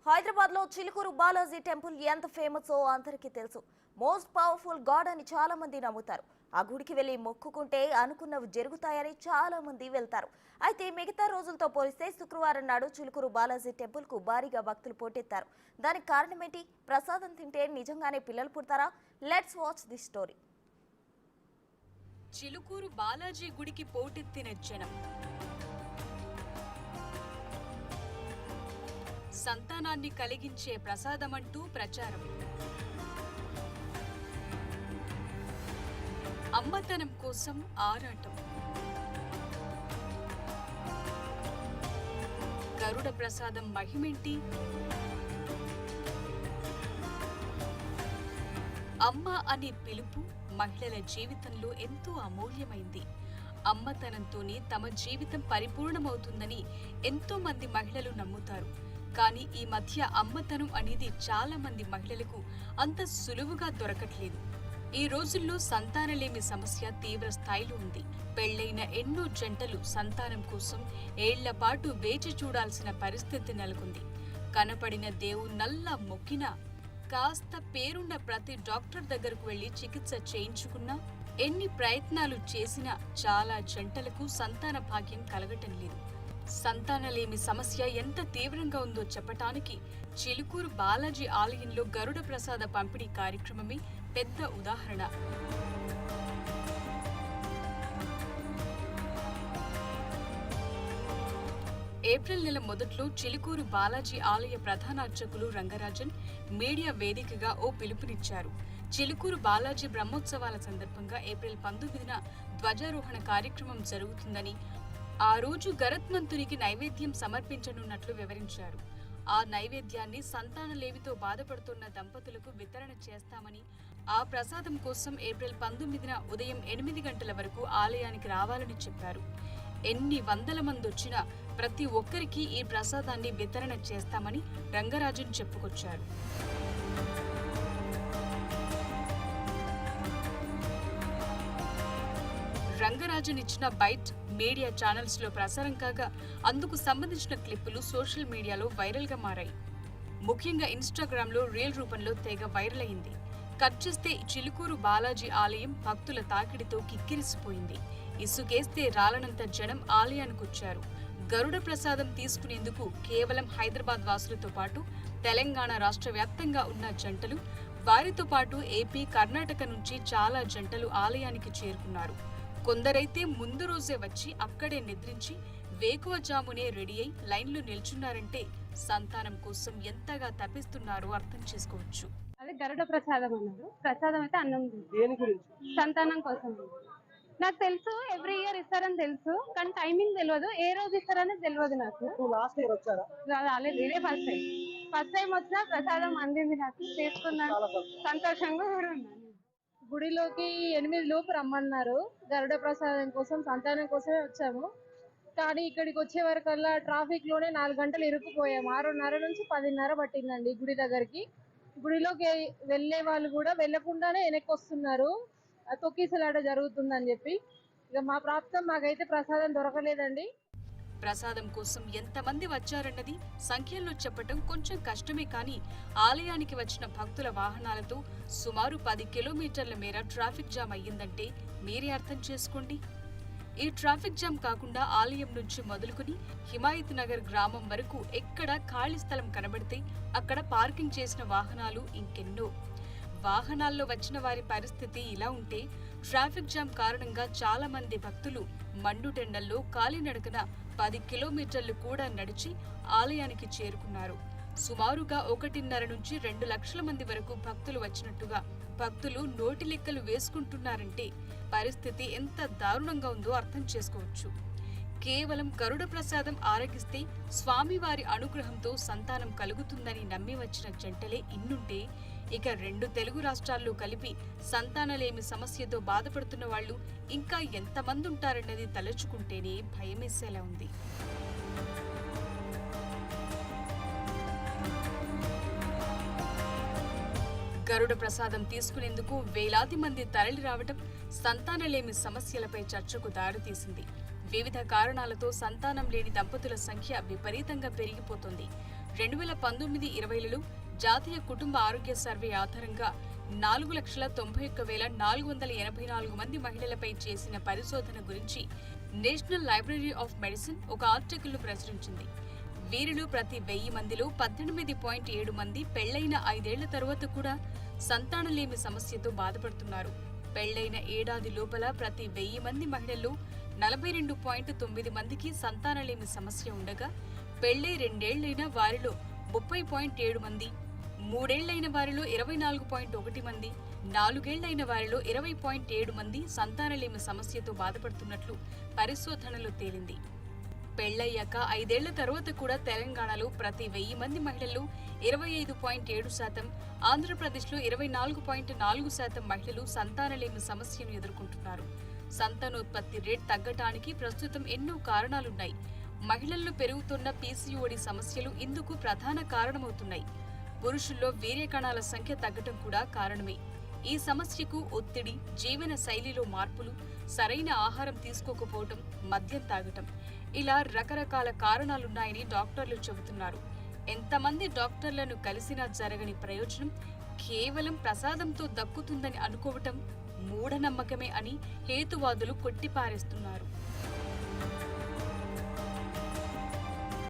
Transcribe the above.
హైదరాబాద్ లో చిలుకూరు బాలాజీ టెంపుల్ ఎంత ఫేమసో అందరికీ తెలుసు. మోస్ట్ పవర్ఫుల్ గాడ్ అని చాలా మంది నమ్ముతారు. ఆ గుడికి వెళ్లి మొక్కుకుంటే అనుకున్నవి జరుగుతాయని చాలా మంది వెళ్తారు. అయితే మిగతా రోజులతో పోలిస్తే శుక్రవారం నాడు చిలుకూరు బాలాజీ టెంపుల్ కు భారీగా భక్తులు పోటెత్తారు. దానికి కారణమేంటి? ప్రసాదం తింటే నిజంగానే పిల్లలు పుడతారా? Let's watch the story. Chilkur Balaji గుడికి పోటెత్తిన జనం. సంతానాన్ని కలిగించే ప్రసాదమంటూ ప్రచారం. అమ్మతనం కోసం ఆరాటం. గరుడ ప్రసాదం మహిమేంటి? అమ్మ అనే పిలుపు మహిళల జీవితంలో ఎంతో అమూల్యమైంది. అమ్మతనంతోనే తమ జీవితం పరిపూర్ణమవుతుందని ఎంతో మంది మహిళలు నమ్ముతారు. కానీ ఈ మధ్య అమ్మతనం అనేది చాలా మంది మహిళలకు అంత సులువుగా దొరకట్లేదు. ఈ రోజుల్లో సంతానలేమి సమస్య తీవ్ర స్థాయిలో ఉంది. పెళ్లైన ఎన్నో జంటలు సంతానం కోసం ఏళ్ల పాటు వేచి చూడాల్సిన పరిస్థితి నెలకొంది. కనపడిన దేవుణ్ణల్లా మొక్కినా, కాస్త పేరున్న ప్రతి డాక్టర్ దగ్గరకు వెళ్లి చికిత్స చేయించుకున్నా, ఎన్ని ప్రయత్నాలు చేసినా చాలా జంటలకు సంతాన భాగ్యం కలగటం లేదు. సంతానలేమి సమస్య ఎంత తీవ్రంగా ఉందో చెప్పటానికి చిలుకూరు బాలాజీ ఆలయంలో గరుడ ప్రసాద పంపిణీ కార్యక్రమమే పెద్ద ఉదాహరణ. ఏప్రిల్ నెల మొదట్లో చిలుకూరు బాలాజీ ఆలయ ప్రధాన అర్చకులు రంగరాజన్ మీడియా వేదికగా ఓ పిలుపునిచ్చారు. చిలుకూరు బాలాజీ బ్రహ్మోత్సవాల సందర్భంగా ఏప్రిల్ 19న ధ్వజారోహణ కార్యక్రమం జరుగుతుందని, ఆ రోజు గరుత్మంతునికి నైవేద్యం సమర్పించనున్నట్లు వివరించారు. ఆ నైవేద్యాన్ని సంతానలేమితో బాధపడుతున్న దంపతులకు వితరణ చేస్తామని, ఆ ప్రసాదం కోసం ఏప్రిల్ 19న ఉదయం 8 గంటల వరకు ఆలయానికి రావాలని చెప్పారు. ఎన్ని వందల మంది వచ్చినా ప్రతి ఒక్కరికి ఈ ప్రసాదాన్ని వితరణ చేస్తామని రంగరాజన్ చెప్పుకొచ్చారు. రంగరాజన్ ఇచ్చిన బైట్ మీడియా ఛానల్స్ లో ప్రసారం కాగా, అందుకు సంబంధించిన క్లిప్పులు సోషల్ మీడియాలో వైరల్ గా మారాయి. ముఖ్యంగా ఇన్స్టాగ్రామ్ లో రీల్ రూపంలో తెగ వైరల్ అయింది. కట్ చేస్తే చిలుకూరు బాలాజీ ఆలయం భక్తుల తాకిడితో కిక్కిరిసిపోయింది. ఇసుకేస్తే రాలనంత జనం ఆలయానికొచ్చారు. గరుడ ప్రసాదం తీసుకునేందుకు కేవలం హైదరాబాద్ వాసులతో పాటు తెలంగాణ రాష్ట్ర వ్యాప్తంగా ఉన్న జంటలు, వారితో పాటు ఏపీ, కర్ణాటక నుంచి చాలా జంటలు ఆలయానికి చేరుకున్నారు. కొందరైతే ముందు రోజే వచ్చి అక్కడే నిద్రించి వేకువజామునే రెడీ అయి లైన్లో నిల్చున్నారంటే సంతానం కోసం ఎంతగా తప్పిస్తున్నారో అర్థం చేసుకోవచ్చు. అదే గరుడ ప్రసాదం అన్నారు. ప్రసాదం అయితే అన్నం సంతానం కోసం. నాకు తెలుసు ఎవ్రీ ఇయర్ ఇస్తారని తెలుసు, కానీ టైమింగ్ తెలియదు, ఏ రోజు ఇస్తారనేది తెలియదు నాకు. రాలేదు, ఇదే ఫస్ట్ టైం వచ్చిన ప్రసాదం అందింది నాకు, తీసుకున్నాను, సంతోషంగా కూడా ఉన్నాను. గుడిలోకి 8 లోపు రమ్మన్నారు. గరుడ ప్రసాదం కోసం, సంతానం కోసమే వచ్చాము. కానీ ఇక్కడికి వచ్చే వరకల్లా ట్రాఫిక్ లోనే 4 గంటలు ఇరుక్కుపోయాము. 6:30 నుంచి 10:30 పట్టిందండి గుడి దగ్గరికి. గుడిలోకి వెళ్లే వాళ్ళు కూడా వెళ్లకుండానే వెనక్కి వస్తున్నారు, తొక్కిసలాట జరుగుతుందని చెప్పి. ఇక మా ప్రాప్తం, మాకైతే ప్రసాదం దొరకలేదండి. ప్రసాదం కోసం ఎంతమంది వచ్చారన్నది సంఖ్యల్లో చెప్పటం కొంచెం కష్టమే. కానీ ఆలయానికి వచ్చిన భక్తుల వాహనాలతో సుమారు 10 కిలోమీటర్ల మేర ట్రాఫిక్ జామ్ అయ్యిందంటే మీరే అర్థం చేసుకోండి. ఈ ట్రాఫిక్ జామ్ కాకుండా ఆలయం నుంచి మొదలుకుని హిమాయత్ నగర్ గ్రామం వరకు ఎక్కడ ఖాళీ స్థలం కనబడితే అక్కడ పార్కింగ్ చేసిన వాహనాలు ఇంకెన్నో. వాహనాల్లో వచ్చిన వారి పరిస్థితి ఇలా ఉంటే, ట్రాఫిక్ జామ్ కారణంగా చాలా మంది భక్తులు మండుటెండల్లో కాలినడకన 10 కిలోమీటర్లు కూడా నడిచి ఆలయానికి చేరుకున్నారు. సుమారుగా 1.5 నుంచి 2 లక్షల మంది వరకు భక్తులు వచ్చినట్టుగా భక్తులు నోటి లెక్కలు వేసుకుంటున్నారంటే పరిస్థితి ఎంత దారుణంగా ఉందో అర్థం చేసుకోవచ్చు. కేవలం గరుడ ప్రసాదం ఆరగిస్తే స్వామివారి అనుగ్రహంతో సంతానం కలుగుతుందని నమ్మి వచ్చిన జంటలే ఇన్నుంటే, ఇక 2 తెలుగు రాష్ట్రాల్లో కలిపి సంతానలేమి సమస్యతో బాధపడుతున్న వాళ్ళు ఇంకా ఎంతమంది ఉంటారన్నది తలుచుకుంటేనే భయమేసేలా ఉంది. గరుడ ప్రసాదం తీసుకునేందుకు వేలాది మంది తరలి రావటం సంతానలేమి సమస్యలపై చర్చకు దారితీసింది. వివిధ కారణాలతో సంతానం లేని దంపతుల సంఖ్య విపరీతంగా పెరిగిపోతుంది. 2019-20లలో జాతీయ కుటుంబ ఆరోగ్య సర్వే ఆధారంగా 4,91,484 మంది మహిళలపై చేసిన పరిశోధన గురించి నేషనల్ లైబ్రరీ ఆఫ్ మెడిసిన్ ఒక ఆర్టికల్ను ప్రచురించింది. వీరిలో ప్రతి 1000 మందిలో 18.7 మంది పెళ్లైన 5 ఏళ్ల తరువాత కూడా సంతానలేమి సమస్యతో బాధపడుతున్నారు. పెళ్లైన ఏడాది లోపల ప్రతి 1000 మంది మహిళల్లో 42.9 మందికి సంతానలేమి సమస్య ఉండగా, పెళ్లై 2 ఏళ్లైన వారిలో 30.7 మంది, 3 ఏళ్లైన వారిలో 24.1 మంది, 4 ఏళ్లైన వారిలో 20.7 మంది సంతానలేమి సమస్యతో బాధపడుతున్నట్లు పరిశోధనలో తేలింది. పెళ్లయ్యాక 5 ఏళ్ల తరువాత కూడా తెలంగాణలో ప్రతి 1000 మంది మహిళల్లో 25.7%, ఆంధ్రప్రదేశ్లో 24.4% మహిళలు సంతానలేమి సమస్యను ఎదుర్కొంటున్నారు. సంతానోత్పత్తి రేట్ తగ్గటానికి ప్రస్తుతం ఎన్నో కారణాలున్నాయి. మహిళల్లో పెరుగుతున్న పీసీఓడి సమస్యలు ఇందుకు ప్రధాన కారణమవుతున్నాయి. పురుషుల్లో వీర్య కణాల సంఖ్య తగ్గటం కూడా కారణమే. ఈ సమస్యకు ఒత్తిడి, జీవన శైలిలో మార్పులు, సరైన ఆహారం తీసుకోకపోవటం, మద్యం తాగటం, ఇలా రకరకాల కారణాలున్నాయని డాక్టర్లు చెబుతున్నారు. ఎంతమంది డాక్టర్లను కలిసినా జరగని ప్రయోజనం కేవలం ప్రసాదంతో దక్కుతుందని అనుకోవటం మూఢనమ్మకమే అని హేతువాదులు కొట్టిపారేస్తున్నారు.